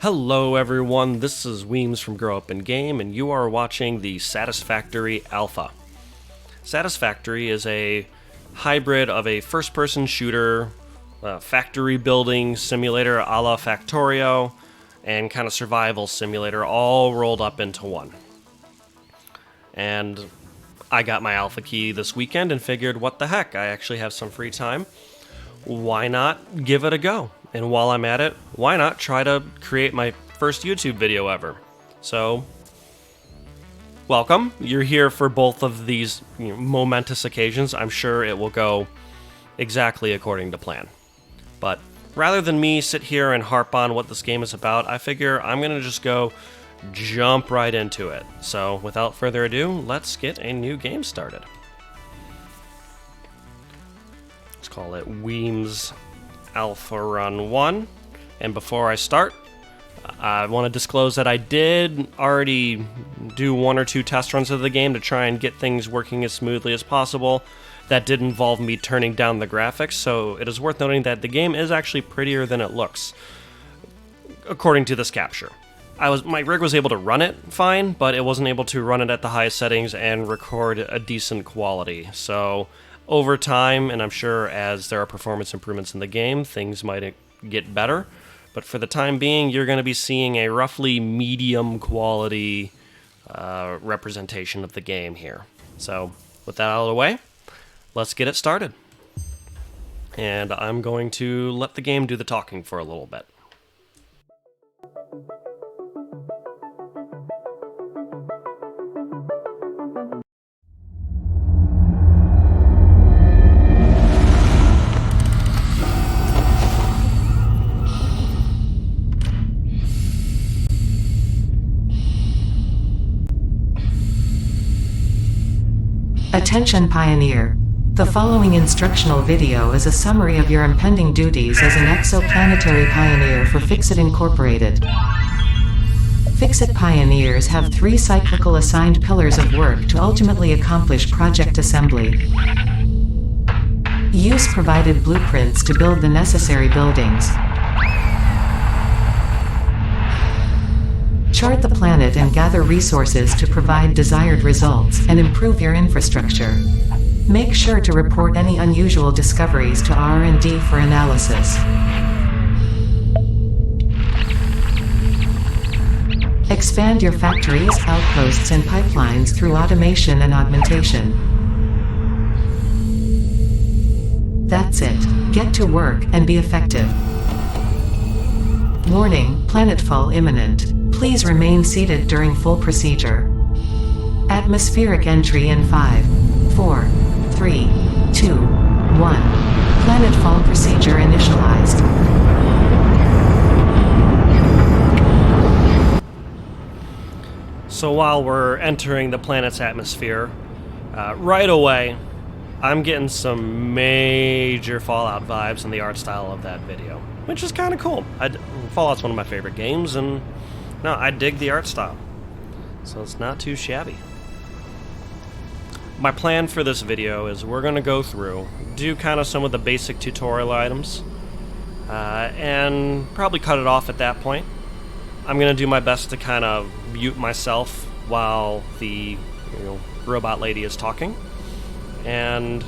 Hello everyone, this is Weems from Grow Up in Game, and you are watching the Satisfactory Alpha. Satisfactory is a hybrid of a first-person shooter, factory building simulator a la Factorio, and kind of survival simulator all rolled up into one. And I got my alpha key this weekend and figured, what the heck, I actually have some free time. Why not give it a go? And while I'm at it, why not try to create my first YouTube video ever? So, welcome. You're here for both of these momentous occasions. I'm sure it will go exactly according to plan. But rather than me sit here and harp on what this game is about, I figure I'm going to just go jump right into it. So, without further ado, let's get a new game started. Let's call it Weems Alpha Run 1, and before I start, I want to disclose that I did already do one or two test runs of the game to try and get things working as smoothly as possible. That did involve me turning down the graphics, so it is worth noting that the game is actually prettier than it looks, according to this capture. My rig was able to run it fine, but it wasn't able to run it at the highest settings and record a decent quality, so over time, and I'm sure as there are performance improvements in the game, things might get better. But for the time being, you're going to be seeing a roughly medium quality representation of the game here. So with that out of the way, let's get it started. And I'm going to let the game do the talking for a little bit. Attention Pioneer. The following instructional video is a summary of your impending duties as an exoplanetary pioneer for Fixit Incorporated. Fixit pioneers have 3 cyclical assigned pillars of work to ultimately accomplish project assembly. Use provided blueprints to build the necessary buildings. Chart the planet and gather resources to provide desired results and improve your infrastructure. Make sure to report any unusual discoveries to R&D for analysis. Expand your factories, outposts, and pipelines through automation and augmentation. That's it. Get to work and be effective. Warning, planetfall imminent. Please remain seated during full procedure. Atmospheric entry in 5, 4, 3, 2, 1. Planetfall procedure initialized. So while we're entering the planet's atmosphere, right away, I'm getting some major Fallout vibes in the art style of that video, which is kind of cool. Fallout's one of my favorite games, and no, I dig the art style, so it's not too shabby. My plan for this video is we're going to go through, do kind of some of the basic tutorial items, and probably cut it off at that point. I'm going to do my best to kind of mute myself while the robot lady is talking, and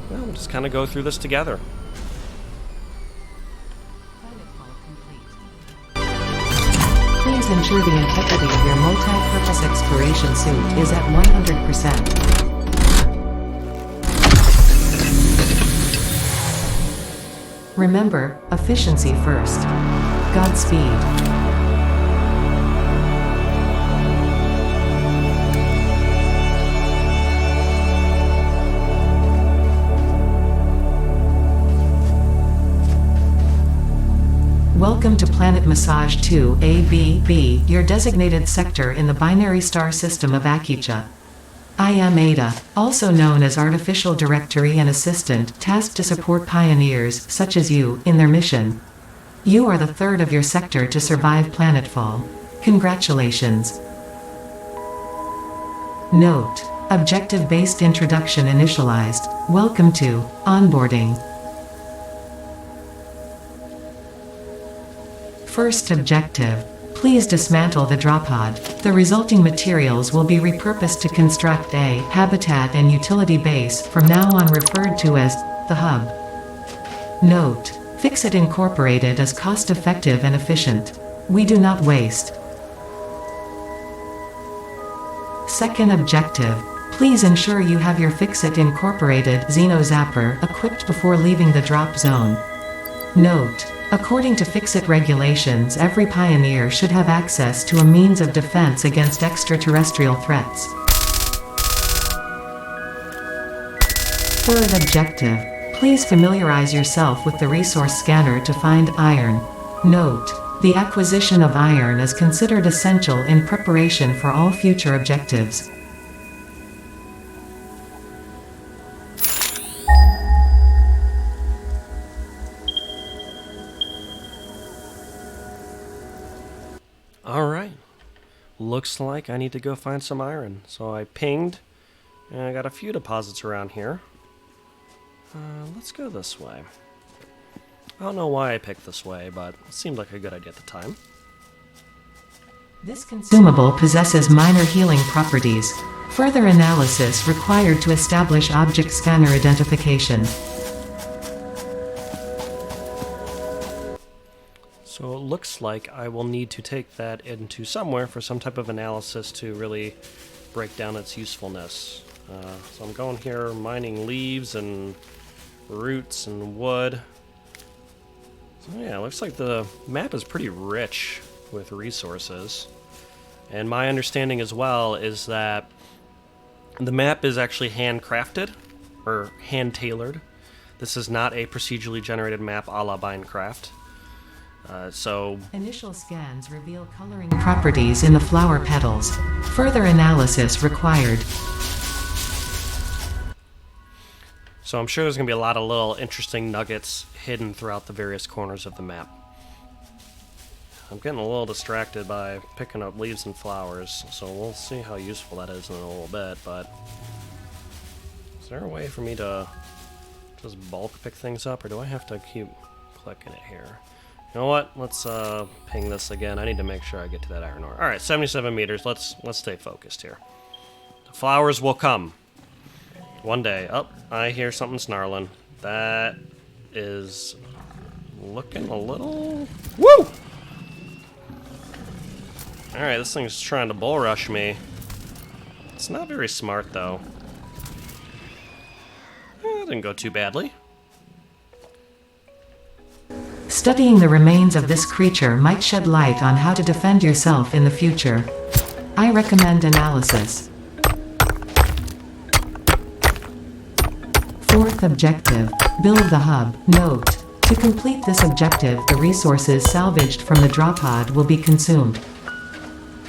we'll just kind of go through this together. Please ensure the integrity of your multi-purpose exploration suit is at 100%. Remember, efficiency first. Godspeed. Welcome to Planet Massage 2 ABB, your designated sector in the binary star system of Akicha. I am Ada, also known as Artificial Directory and Assistant, tasked to support pioneers, such as you, in their mission. You are the third of your sector to survive planetfall. Congratulations. Note: Objective-based introduction initialized. Welcome to onboarding. First objective. Please dismantle the drop pod. The resulting materials will be repurposed to construct a habitat and utility base, from now on referred to as the hub. Note: Fixit Incorporated is cost-effective and efficient. We do not waste. Second objective. Please ensure you have your Fixit Incorporated Xeno Zapper equipped before leaving the drop zone. Note: According to Fixit regulations, every pioneer should have access to a means of defense against extraterrestrial threats. Third objective. Please familiarize yourself with the resource scanner to find iron. Note: The acquisition of iron is considered essential in preparation for all future objectives. Alright, looks like I need to go find some iron. So I pinged, and I got a few deposits around here. Let's go this way. I don't know why I picked this way, but it seemed like a good idea at the time. This consumable possesses minor healing properties. Further analysis required to establish object scanner identification. So it looks like I will need to take that into somewhere for some type of analysis to really break down its usefulness. So I'm going here mining leaves and roots and wood. So yeah, it looks like the map is pretty rich with resources. And my understanding as well is that the map is actually handcrafted or hand-tailored. This is not a procedurally generated map a la Minecraft. Initial scans reveal coloring properties in the flower petals. Further analysis required. So I'm sure there's going to be a lot of little interesting nuggets hidden throughout the various corners of the map. I'm getting a little distracted by picking up leaves and flowers, so we'll see how useful that is in a little bit, but is there a way for me to just bulk pick things up, or do I have to keep clicking it here? You know what? Let's ping this again. I need to make sure I get to that iron ore. All right, 77 meters. Let's stay focused here. The flowers will come one day. Oh, I hear something snarling. That is looking a little... Woo! All right, this thing's trying to bull rush me. It's not very smart, though. It didn't go too badly. Studying the remains of this creature might shed light on how to defend yourself in the future. I recommend analysis. Fourth objective. Build the hub. Note: To complete this objective, the resources salvaged from the drop pod will be consumed.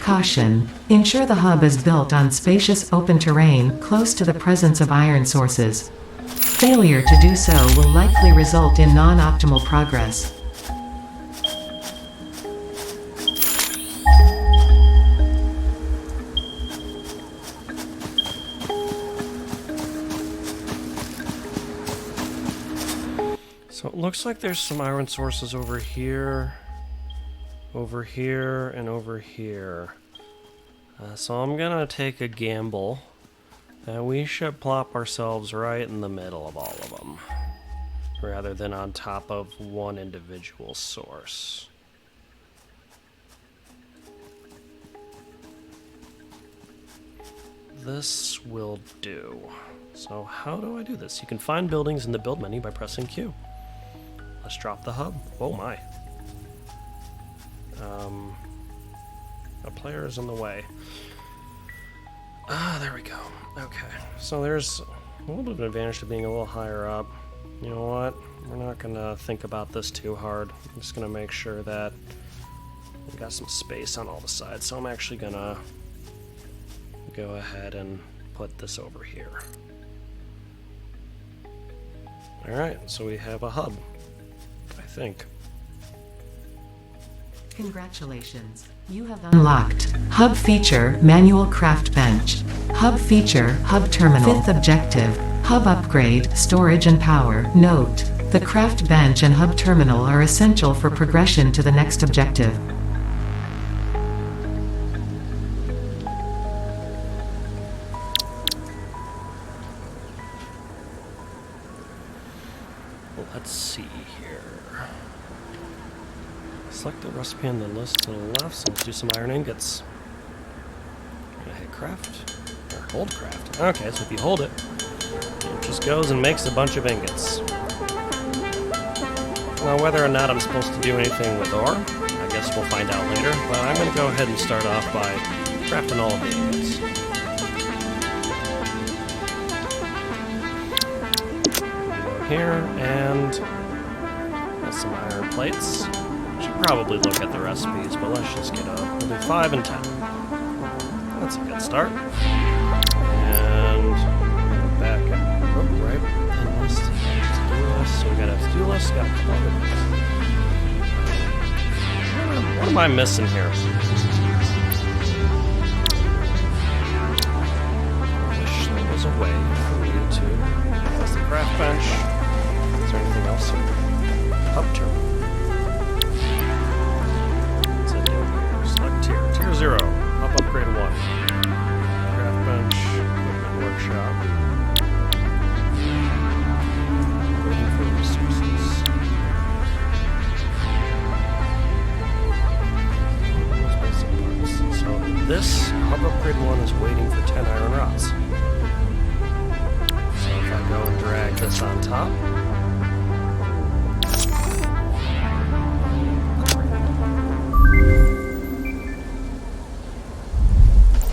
Caution: Ensure the hub is built on spacious open terrain close to the presence of iron sources. Failure to do so will likely result in non-optimal progress. So it looks like there's some iron sources over here, and over here. So I'm gonna take a gamble that we should plop ourselves right in the middle of all of them, rather than on top of one individual source. This will do. So how do I do this? You can find buildings in the build menu by pressing Q. Let's drop the hub. Oh my. A player is in the way. Ah, there we go. Okay. So there's a little bit of an advantage to being a little higher up. You know what? We're not gonna think about this too hard. I'm just gonna make sure that we got some space on all the sides. So I'm actually gonna go ahead and put this over here. Alright, so we have a hub, I think. Congratulations. You have unlocked Hub Feature Manual Craft Bench. Hub Feature Hub Terminal. Fifth objective: Hub Upgrade Storage and Power. Note: The craft bench and hub terminal are essential for progression to the next objective. Let's see here. Select the recipe on the list to the left, so let's do some iron ingots. Gonna hit craft, or hold craft. Okay, so if you hold it, it just goes and makes a bunch of ingots. Now whether or not I'm supposed to do anything with ore, I guess we'll find out later, but I'm gonna go ahead and start off by crafting all of the ingots. Here, and that's some iron plates. Should probably look at the recipes, but let's just get up. We'll do 5 and 10. That's a good start. And back up. Oh, right. And list. To-do list. So we got a to-do list, got a couple of what am I missing here? I wish there was a way for me to. That's the craft bench. Is there anything else here? Hub terminal. What's it doing here? Select tier. Tier 0. Hub upgrade 1. Craft bench. Equipment workshop. Waiting for resources. So this hub upgrade 1 is waiting for 10 iron rods. So if I go and drag this on top.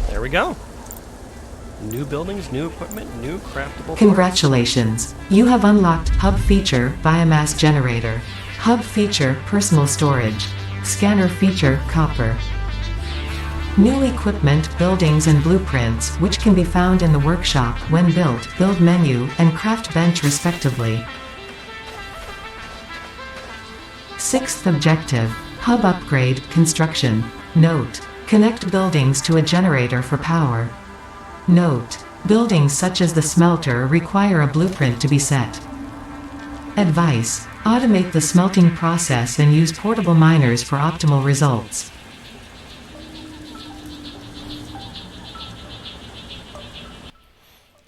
There we go. New buildings, new equipment, new craftable. Congratulations! You have unlocked Hub Feature Biomass Generator. Hub Feature Personal Storage. Scanner Feature Copper. New equipment, buildings and blueprints, which can be found in the workshop when built, build menu, and craft bench respectively. 6th objective, hub upgrade, construction. Note: connect buildings to a generator for power. Note: buildings such as the smelter require a blueprint to be set. Advice: automate the smelting process and use portable miners for optimal results.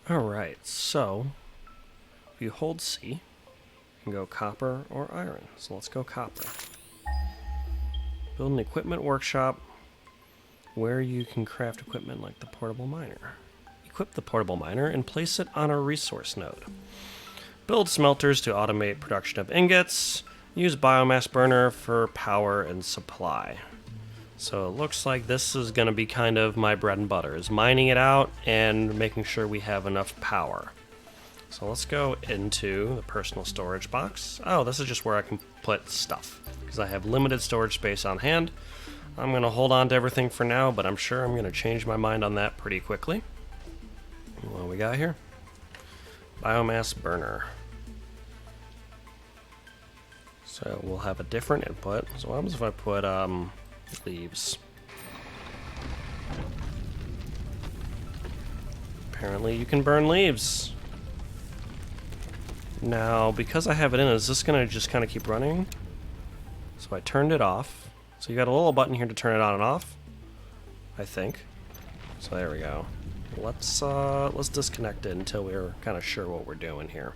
Alright, so if you hold C, you can go copper or iron. So let's go copper. Build an equipment workshop where you can craft equipment like the portable miner. Equip the portable miner and place it on a resource node. Build smelters to automate production of ingots. Use biomass burner for power and supply. So it looks like this is going to be kind of my bread and butter, is mining it out and making sure we have enough power. So let's go into the personal storage box. Oh, this is just where I can put stuff, because I have limited storage space on hand. I'm going to hold on to everything for now, but I'm sure I'm going to change my mind on that pretty quickly. What do we got here? Biomass burner. So we'll have a different input. So what happens if I put leaves? Apparently you can burn leaves. Now, because I have it in, is this going to just kind of keep running? So I turned it off. So you got a little button here to turn it on and off, I think. So there we go. Let's disconnect it until we're kind of sure what we're doing here.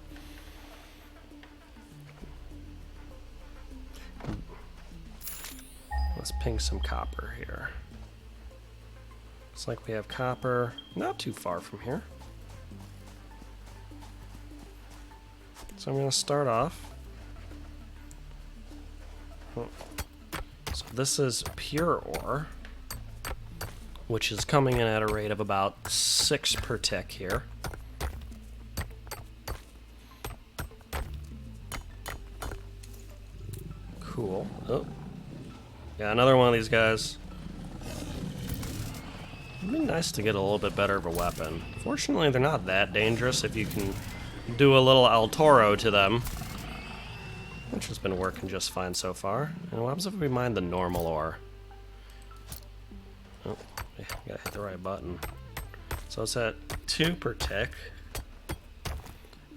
Let's ping some copper here. Looks like we have copper not too far from here. So I'm going to start off. So this is pure ore, which is coming in at a rate of about 6 per tick here. Cool. Oh. Yeah, another one of these guys. It'd be nice to get a little bit better of a weapon. Fortunately, they're not that dangerous if you can do a little El Toro to them, which has been working just fine so far. And what happens if we mine the normal ore? Oh, yeah, gotta hit the right button. So it's at 2 per tick.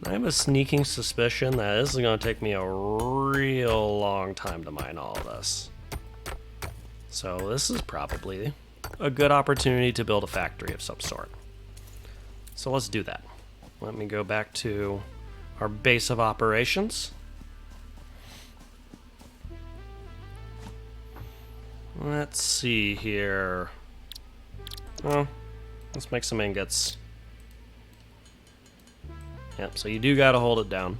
I have a sneaking suspicion that this is going to take me a real long time to mine all of this. So this is probably a good opportunity to build a factory of some sort. So let's do that. Let me go back to our base of operations. Let's see here. Well, let's make some ingots. Yep, so you do gotta hold it down.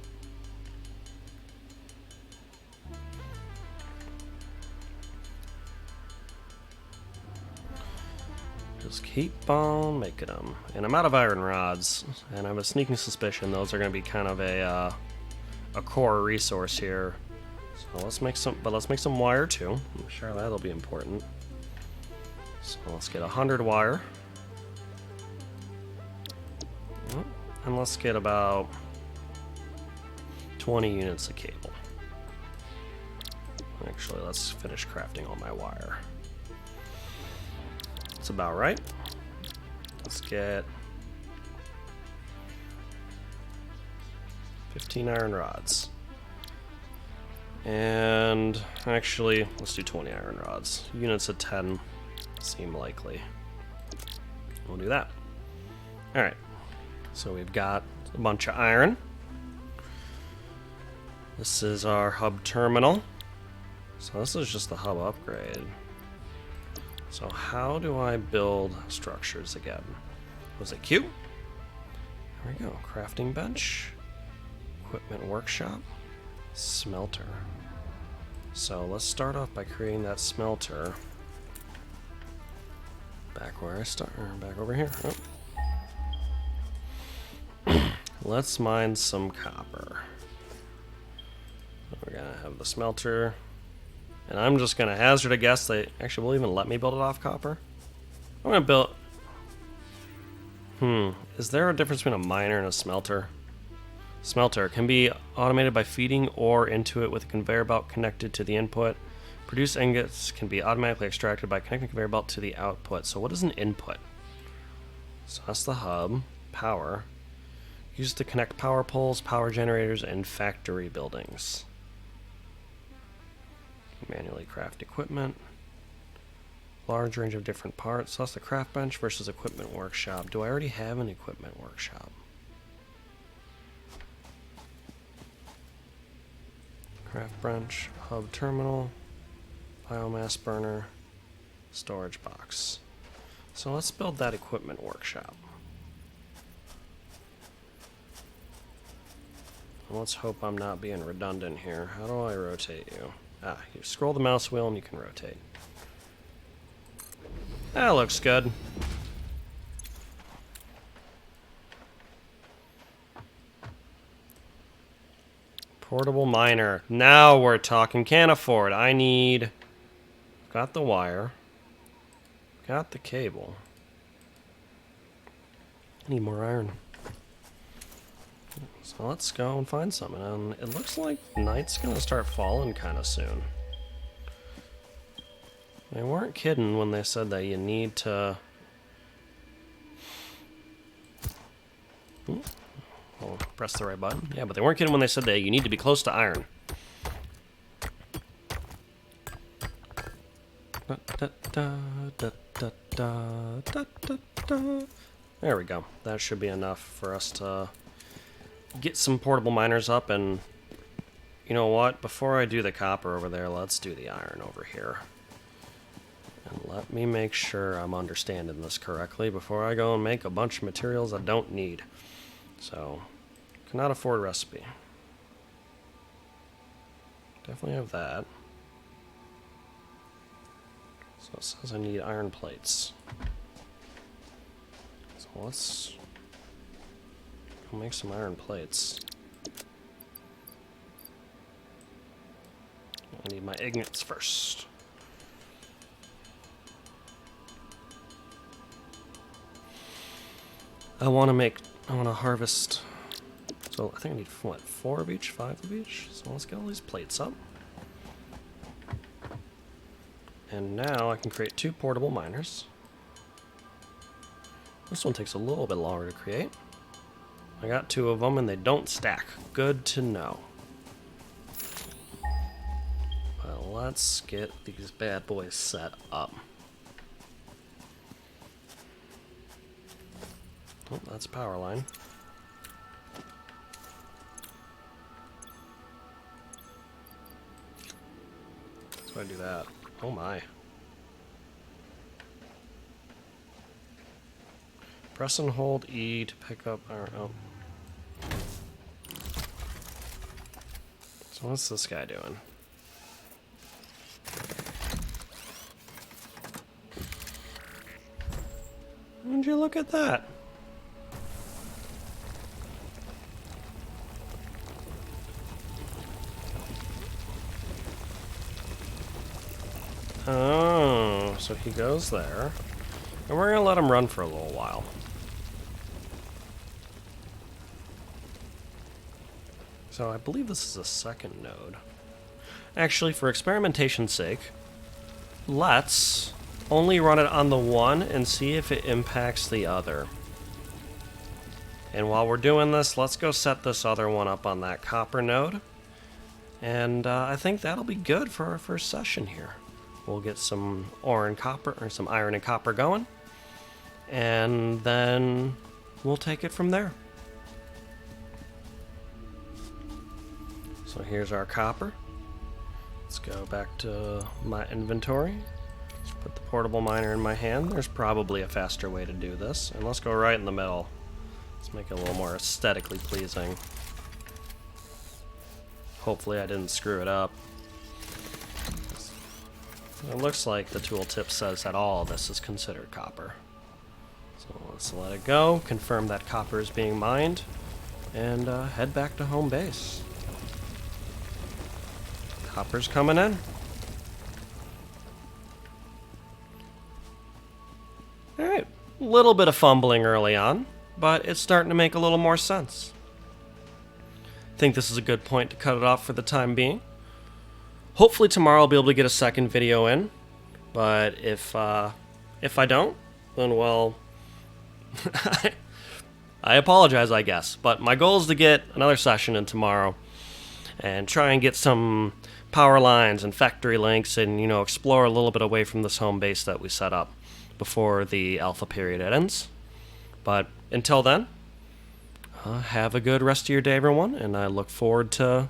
Just keep on making them. And I'm out of iron rods, and I have a sneaking suspicion those are gonna be kind of a core resource here. So let's make some wire too. I'm sure that'll be important. So let's get 100 wire. And let's get about 20 units of cable. Actually, let's finish crafting all my wire. That's about right. Let's get 15 iron rods. And actually, let's do 20 iron rods. Units of 10 seem likely. We'll do that. Alright. So we've got a bunch of iron. This is our hub terminal. So this is just the hub upgrade. So how do I build structures again? Was it Q? There we go. Crafting bench. Equipment workshop. Smelter. So let's start off by creating that smelter. Back where I start, or back over here. Oh. Let's mine some copper. We're gonna have the smelter. And I'm just gonna hazard a guess they actually will even let me build it off copper. I'm gonna build. Is there a difference between a miner and a smelter? Smelter can be automated by feeding ore into it with a conveyor belt connected to the input. Produced ingots can be automatically extracted by connecting the conveyor belt to the output. So what is an input? So that's the hub. Power. Used to connect power poles, power generators, and factory buildings. Manually craft equipment. Large range of different parts. So that's the craft bench versus equipment workshop. Do I already have an equipment workshop? Craft bench, hub terminal, biomass burner, storage box. So let's build that equipment workshop. Let's hope I'm not being redundant here. How do I rotate you? Ah, you scroll the mouse wheel and you can rotate. That looks good. Portable miner. Now we're talking. Can't afford. I need... Got the wire. Got the cable. I need more iron. So let's go and find some. And it looks like night's gonna start falling kind of soon. They weren't kidding when they said that you need to... Oh, press the right button. Yeah, but they weren't kidding when they said that you need to be close to iron. There we go. That should be enough for us to get some portable miners up. And you know what? Before I do the copper over there, let's do the iron over here. And let me make sure I'm understanding this correctly before I go and make a bunch of materials I don't need. So, cannot afford recipe. Definitely have that. So it says I need iron plates. So let's go make some iron plates. I need my ingots first. I want to harvest, so I think I need, what, 4 of each, 5 of each? So let's get all these plates up. And now I can create 2 portable miners. This one takes a little bit longer to create. I got 2 of them and they don't stack. Good to know. Well, let's get these bad boys set up. Oh, that's a power line. How do I do that? Oh my. Press and hold E to pick up our... Oh. So what's this guy doing? Would you look at that? Oh, so he goes there. And we're gonna let him run for a little while. So I believe this is a second node. Actually, for experimentation's sake, let's only run it on the one and see if it impacts the other. And while we're doing this, let's go set this other one up on that copper node. And I think that'll be good for our first session here. We'll get some ore and copper, or some iron and copper going. And then we'll take it from there. So here's our copper. Let's go back to my inventory. Let's put the portable miner in my hand. There's probably a faster way to do this. And let's go right in the middle. Let's make it a little more aesthetically pleasing. Hopefully I didn't screw it up. It looks like the tooltip says that all of this is considered copper. So let's let it go, confirm that copper is being mined, and head back to home base. Copper's coming in. Alright, a little bit of fumbling early on, but it's starting to make a little more sense. I think this is a good point to cut it off for the time being. Hopefully tomorrow I'll be able to get a second video in, but if I don't, then well, I apologize, I guess. But my goal is to get another session in tomorrow and try and get some power lines and factory links and, you know, explore a little bit away from this home base that we set up before the alpha period ends. But until then, have a good rest of your day, everyone, and I look forward to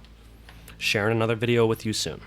sharing another video with you soon.